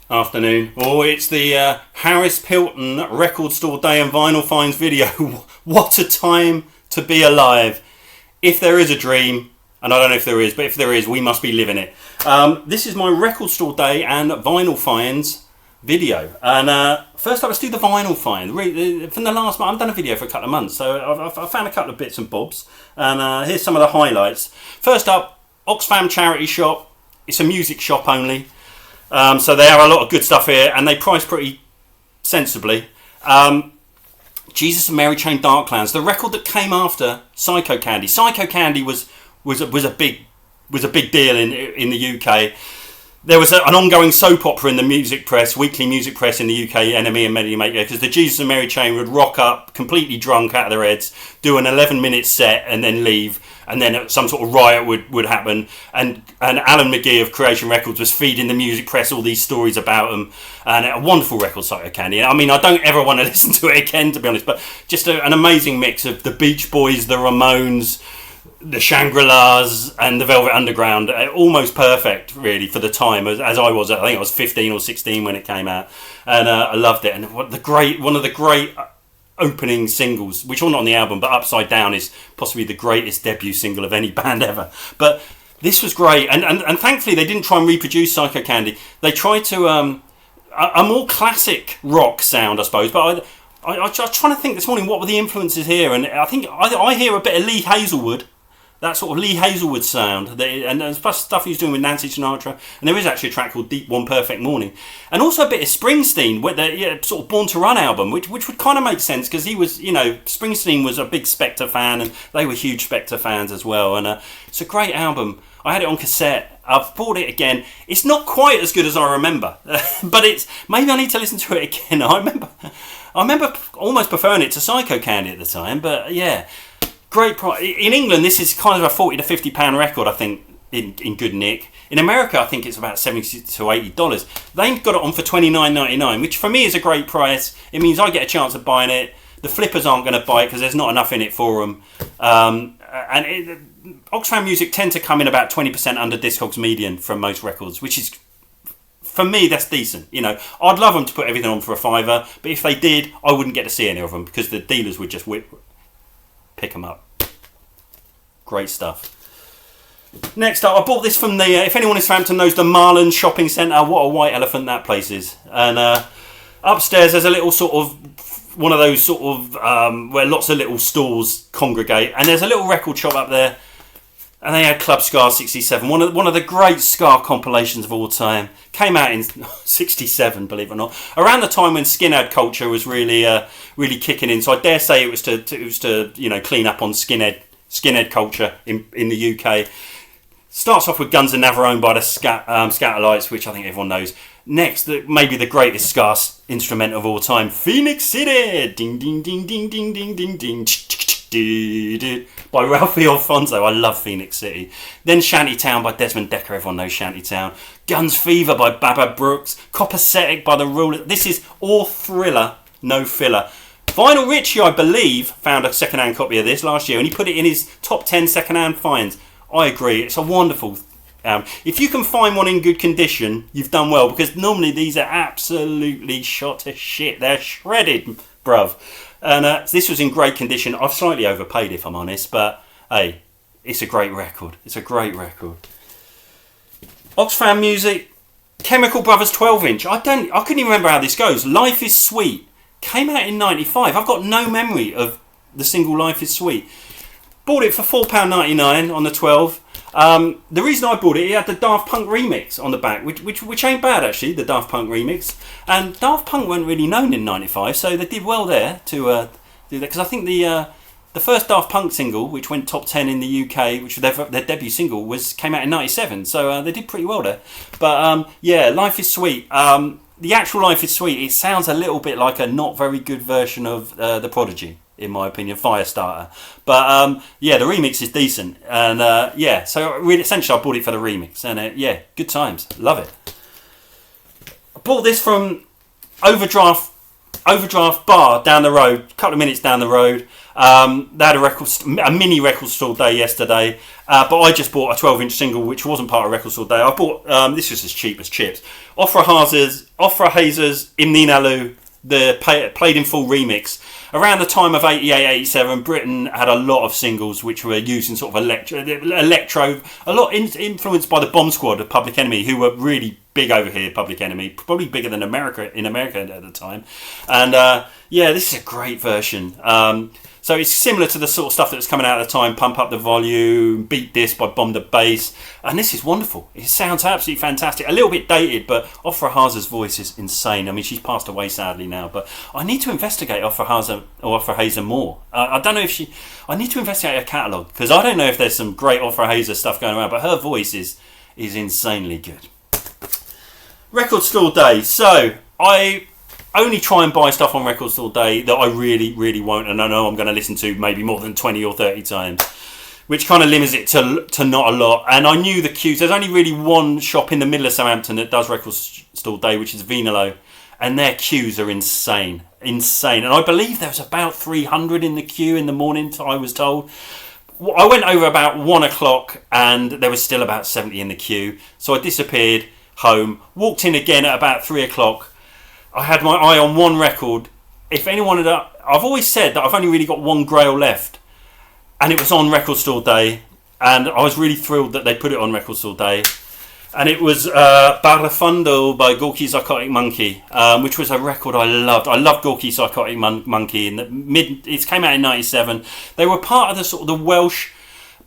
Afternoon. Oh, it's the Harris Pilton Record Store Day and Vinyl Finds video. What a time to be alive. If there is a dream, and I don't know if there is, but if there is, we must be living it. This is my Record Store Day and Vinyl Finds video. And first up, let's do the Vinyl Find. From the last month, I've done a video for a couple of months, so I've found a couple of bits and bobs. And here's some of the highlights. First up, Oxfam Charity Shop. It's a music shop only. So they have a lot of good stuff here, and they price pretty sensibly. Jesus and Mary Chain Darklands, the record that came after Psycho Candy. Psycho Candy was a big deal in the UK. There was an ongoing soap opera in the music press, weekly music press in the UK, NME and Melody Maker, because the Jesus and Mary Chain would rock up completely drunk out of their heads, do an 11-minute set and then leave, and then some sort of riot would happen, and Alan McGee of Creation Records was feeding the music press all these stories about them, and a wonderful record, Psycho Candy. I mean, I don't ever want to listen to it again, to be honest, but just an amazing mix of the Beach Boys, the Ramones, the Shangri-Las and the Velvet Underground. Almost perfect, really, for the time, as I was. I think I was 15 or 16 when it came out, and I loved it. And one of the great opening singles, which are not on the album, but Upside Down is possibly the greatest debut single of any band ever. But this was great, and thankfully they didn't try and reproduce Psycho Candy. They tried to a more classic rock sound, I suppose. But I was trying to think this morning, what were the influences here, and I think I hear a bit of Lee Hazelwood. That sort of Lee Hazelwood sound, and plus stuff he was doing with Nancy Sinatra, and there is actually a track called Deep One Perfect Morning, and also a bit of Springsteen with the sort of Born to Run album, which would kind of make sense because he was, Springsteen was a big Spectre fan, and they were huge Spectre fans as well, and it's a great album. I had it on cassette. I've bought it again. It's not quite as good as I remember, but maybe I need to listen to it again. I remember almost preferring it to Psycho Candy at the time, but yeah. Great price. In England, this is kind of a £40 to £50 record, I think, in good nick. In America, I think it's about $70 to $80. They've got it on for $29.99, which for me is a great price. It means I get a chance of buying it. The flippers aren't going to buy it because there's not enough in it for them. Oxfam Music tend to come in about 20% under Discogs median from most records, which is, for me, that's decent. I'd love them to put everything on for a £5, but if they did, I wouldn't get to see any of them because the dealers would just pick them up. Great stuff. Next up, I bought this from the, if anyone in Southampton knows the Marlin Shopping Centre, what a white elephant that place is. And upstairs there's a little sort of, one of those sort of, where lots of little stores congregate. And there's a little record shop up there. And they had Club Scar 67, one of the great Scar compilations of all time. Came out in 67, believe it or not, around the time when skinhead culture was really kicking in. So I dare say it was to clean up on skinhead culture in the UK. Starts off with Guns and Navarone by the Scatterlights, which I think everyone knows. Next, maybe the greatest Scar instrument of all time, Phoenix City, ding ding ding ding ding ding ding ding. By Ralphie Alfonso. I love Phoenix City. Then Shantytown by Desmond Dekker. Everyone knows Shantytown. Guns Fever by Baba Brooks. Copacetic by The Ruler. This is all thriller, no filler. Vinyl Richie, I believe, found a second-hand copy of this last year, and he put it in his top 10 second-hand finds. I agree. It's a wonderful. If you can find one in good condition, you've done well, because normally these are absolutely shot to shit. They're shredded, bruv. And this was in great condition. I've slightly overpaid, if I'm honest, but hey, it's a great record. It's a great record. Oxfam Music, Chemical Brothers 12-inch. I couldn't even remember how this goes. Life is Sweet came out in '95. I've got no memory of the single Life is Sweet. Bought it for £4.99 on the 12. The reason I bought it had the Daft Punk remix on the back, which ain't bad actually, the Daft Punk remix. And Daft Punk weren't really known in '95, so they did well there to do that. Because I think the first Daft Punk single, which went top 10 in the UK, which was their debut single, came out in '97. So they did pretty well there. But Life is Sweet. The actual Life is Sweet. It sounds a little bit like a not very good version of The Prodigy, in my opinion, Firestarter. But the remix is decent, and so really essentially I bought it for the remix, and good times, love it. I bought this from Overdraft Bar down the road, a couple of minutes down the road. They had a mini record store day yesterday, but I just bought a 12-inch single, which wasn't part of record store day. I bought this was as cheap as chips. Ofra Hazers Imninalu, the Played in Full remix. Around the time of 88, 87, Britain had a lot of singles which were using sort of electro, a lot influenced by the Bomb Squad of Public Enemy, who were really big over here. Public Enemy, probably bigger than America at the time. And this is a great version. So it's similar to the sort of stuff that was coming out at the time. Pump Up the Volume, Beat This by Bomb the Bass. And this is wonderful. It sounds absolutely fantastic. A little bit dated, but Ofra Haza's voice is insane. I mean, she's passed away sadly now, but I need to investigate Ofra Haza more. I don't know if I need to investigate her catalogue, because I don't know if there's some great Ofra Haza stuff going around, but her voice is insanely good. Record Store Day. So, I only try and buy stuff on Record Store Day that I really, really won't, and I know I'm going to listen to maybe more than 20 or 30 times, which kind of limits it to not a lot. And I knew the queues. There's only really one shop in the middle of Southampton that does Record Store Day, which is Vinilo, and their queues are insane. And I believe there was about 300 in the queue in the morning, I was told. I went over about 1 o'clock and there was still about 70 in the queue. So I disappeared home, walked in again at about 3 o'clock. I had my eye on one record. If anyone had... I've always said that I've only really got one grail left. And it was on Record Store Day. And I was really thrilled that they put it on Record Store Day. And it was Barrafundo by Gorky Psychotic Monkey, which was a record I loved. I loved Gorky Psychotic Monkey. It came out in 97. They were part of the sort of the Welsh...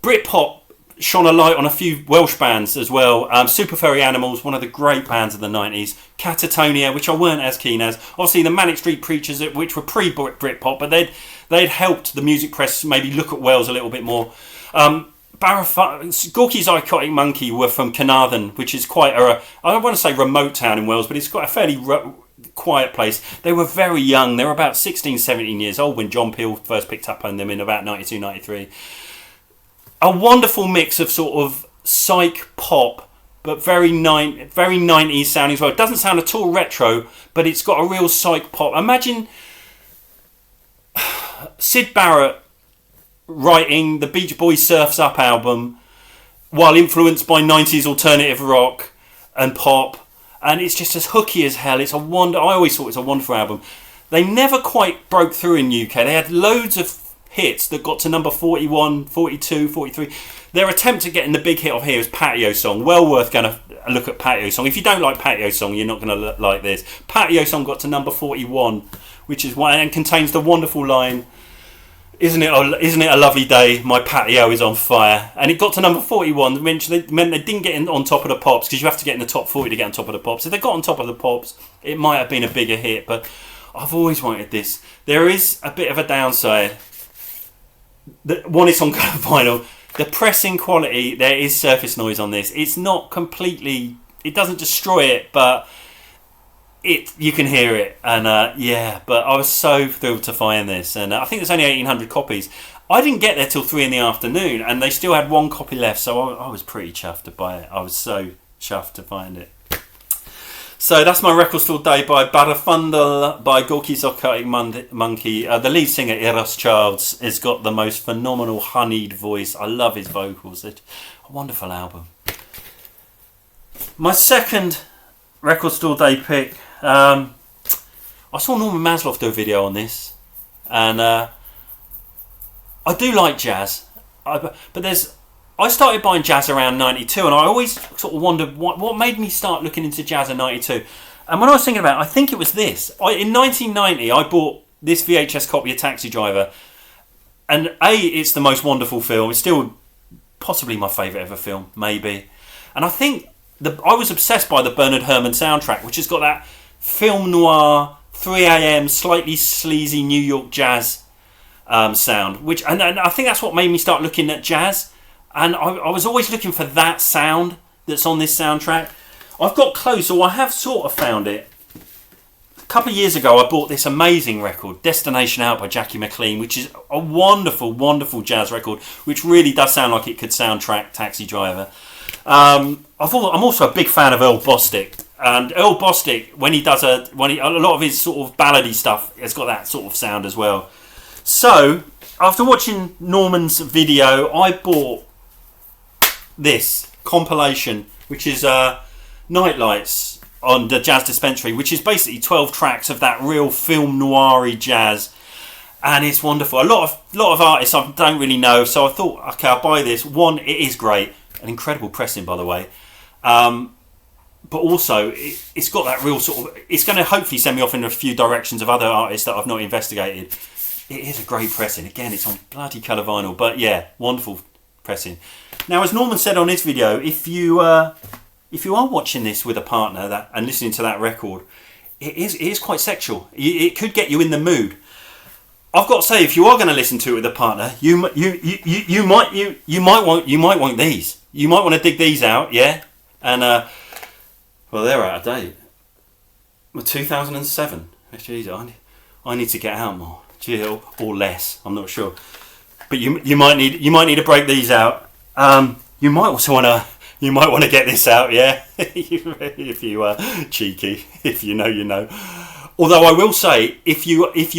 Britpop shone a light on a few Welsh bands as well. Super Furry Animals, one of the great bands of the 90s. Catatonia, which I weren't as keen as. Obviously the Manic Street Preachers, which were pre-Britpop, but they'd helped the music press maybe look at Wales a little bit more. Gorky Psychotic Monkey were from Carnarvon, which is quite I don't want to say remote town in Wales, but it's quite a fairly quiet place. They were very young. They were about 16, 17 years old when John Peel first picked up on them in about 92, 93. A wonderful mix of sort of psych pop, but very 90s sounding as well. It doesn't sound at all retro, but it's got a real psych pop. Imagine Syd Barrett writing the Beach Boys Surf's Up album while influenced by 90s alternative rock and pop, and it's just as hooky as hell. It's a wonder. I always thought it was a wonderful album. They never quite broke through in UK. They had loads of hits that got to number 41, 42, 43. Their attempt at getting the big hit off here is Patio Song. Well worth going to look at Patio Song. If you don't like Patio Song, you're not going to like this. Patio Song got to number 41, which is one, and contains the wonderful line, Isn't it a lovely day? My patio is on fire. And it got to number 41, meant they didn't get on top of the pops, because you have to get in the top 40 to get on top of the pops. If they got on top of the pops, it might have been a bigger hit, but I've always wanted this. There is a bit of a downside. One, it's on vinyl. The pressing quality, there is surface noise on this. It's not completely... It doesn't destroy it, but... you can hear it, and but I was so thrilled to find this, and I think there's only 1,800 copies. I didn't get there till 3 in the afternoon, and they still had one copy left, so I was pretty chuffed to buy it. I was so chuffed to find it. So that's my record store day by Barafundal by Gorky Psychotic Monkey. The lead singer Eros Childs has got the most phenomenal honeyed voice. I love his vocals. It's a wonderful album. My second record store day pick. I saw Norman Mansloff do a video on this, and I do like jazz, but I started buying jazz around 92, and I always sort of wondered what made me start looking into jazz in 92. And when I was thinking about it, I think it was this. In 1990, I bought this VHS copy of Taxi Driver, and it's the most wonderful film. It's still possibly my favourite ever film, maybe. And I think I was obsessed by the Bernard Herrmann soundtrack, which has got that film noir, 3 a.m, slightly sleazy New York jazz sound. And I think that's what made me start looking at jazz. And I was always looking for that sound that's on this soundtrack. I've got close, or I have sort of found it. A couple of years ago, I bought this amazing record, Destination Out by Jackie McLean, which is a wonderful, wonderful jazz record, which really does sound like it could soundtrack Taxi Driver. I'm also a big fan of Earl Bostic, and Earl Bostic, when he does a lot of his sort of ballady stuff, has got that sort of sound as well. So, after watching Norman's video, I bought this compilation, which is Nightlights on the Jazz Dispensary, which is basically 12 tracks of that real film noir-y jazz. And it's wonderful. A lot of artists I don't really know, so I thought, okay, I'll buy this. One, it is great. An incredible pressing, by the way. But also, it's got that real sort of... It's going to hopefully send me off in a few directions of other artists that I've not investigated. It is a great pressing. Again, it's on bloody colour vinyl. But yeah, wonderful pressing. Now, as Norman said on his video, if you are watching this with a partner and listening to that record, it is quite sexual. It could get you in the mood. I've got to say, if you are going to listen to it with a partner, you might want these. You might want to dig these out, yeah. And well, they're out of date. Well, 2007. Jeez, I need to get out more. Gee, or less. I'm not sure. But you might need to break these out. You might also want to get this out, yeah. If you are cheeky, if you know, you know. Although I will say, if you are with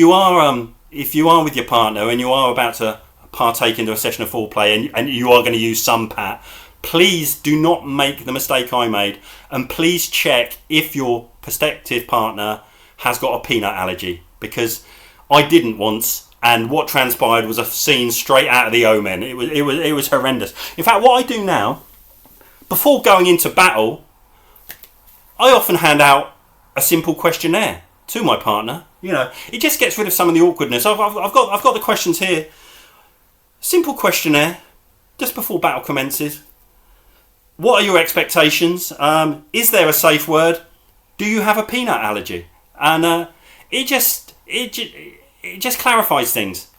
your partner and you are about to partake into a session of foreplay and you are going to use some pat, please do not make the mistake I made, and please check if your prospective partner has got a peanut allergy, because I didn't once, and what transpired was a scene straight out of The Omen. It was horrendous. In fact, what I do now, before going into battle, I often hand out a simple questionnaire to my partner. You know, it just gets rid of some of the awkwardness. I've got the questions here. Simple questionnaire, just before battle commences. What are your expectations? Is there a safe word? Do you have a peanut allergy? And it just clarifies things,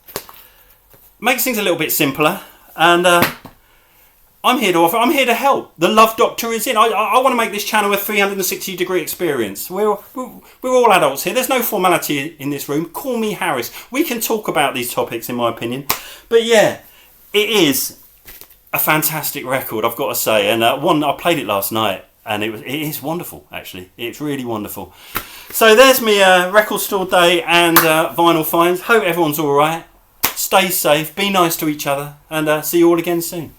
makes things a little bit simpler. And I'm here to help. The Love Doctor is in. I want to make this channel a 360-degree experience. We're all adults here. There's no formality in this room. Call me Harris. We can talk about these topics, in my opinion. But yeah, it is a fantastic record, I've got to say. And I played it last night, and it is wonderful. Actually, it's really wonderful. So there's me record store day and vinyl finds. Hope everyone's all right. Stay safe. Be nice to each other, and see you all again soon.